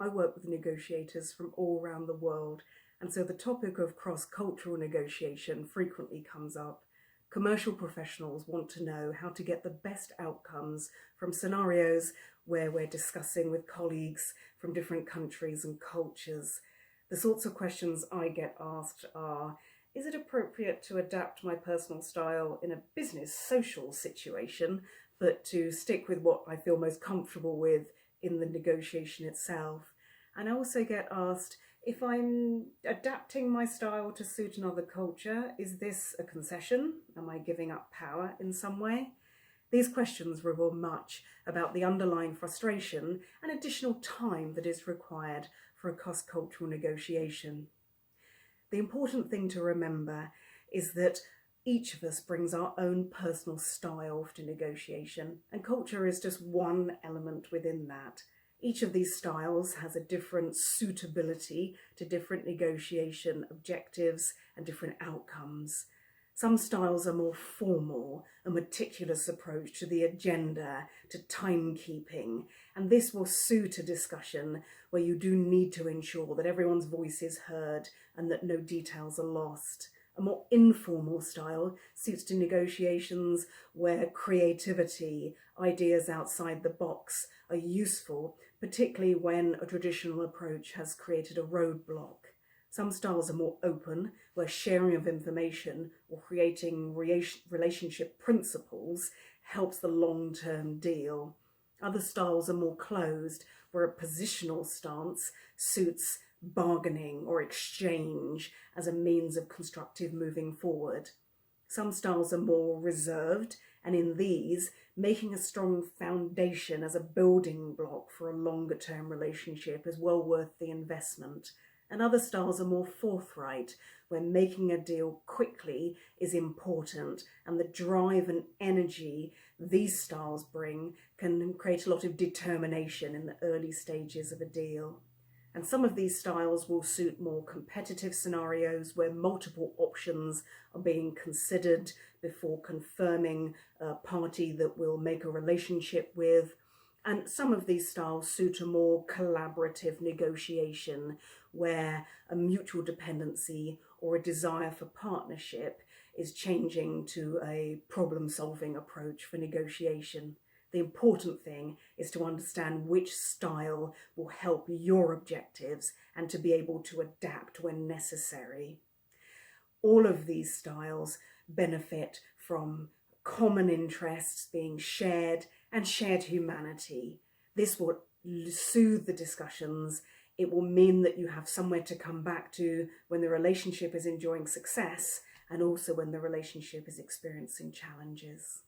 I work with negotiators from all around the world, and so the topic of cross-cultural negotiation frequently comes up. Commercial professionals want to know how to get the best outcomes from scenarios where we're discussing with colleagues from different countries and cultures. The sorts of questions I get asked are, is it appropriate to adapt my personal style in a business social situation, but to stick with what I feel most comfortable with in the negotiation itself? And I also get asked, if I'm adapting my style to suit another culture, is this a concession? Am I giving up power in some way? These questions reveal much about the underlying frustration and additional time that is required for a cross-cultural negotiation. The important thing to remember is that each of us brings our own personal style to negotiation, and culture is just one element within that. Each of these styles has a different suitability to different negotiation objectives and different outcomes. Some styles are more formal, a meticulous approach to the agenda, to timekeeping, and this will suit a discussion where you do need to ensure that everyone's voice is heard and that no details are lost. A more informal style suits to negotiations where creativity, ideas outside the box are useful, particularly when a traditional approach has created a roadblock. Some styles are more open, where sharing of information or creating relationship principles helps the long-term deal. Other styles are more closed, where a positional stance suits bargaining or exchange as a means of constructive moving forward. Some styles are more reserved, and in these, making a strong foundation as a building block for a longer-term relationship is well worth the investment. And other styles are more forthright, where making a deal quickly is important, and the drive and energy these styles bring can create a lot of determination in the early stages of a deal. And some of these styles will suit more competitive scenarios where multiple options are being considered before confirming a party that we'll make a relationship with. And some of these styles suit a more collaborative negotiation where a mutual dependency or a desire for partnership is changing to a problem-solving approach for negotiation. The important thing is to understand which style will help your objectives and to be able to adapt when necessary. All of these styles benefit from common interests being shared and shared humanity. This will soothe the discussions. It will mean that you have somewhere to come back to when the relationship is enjoying success and also when the relationship is experiencing challenges.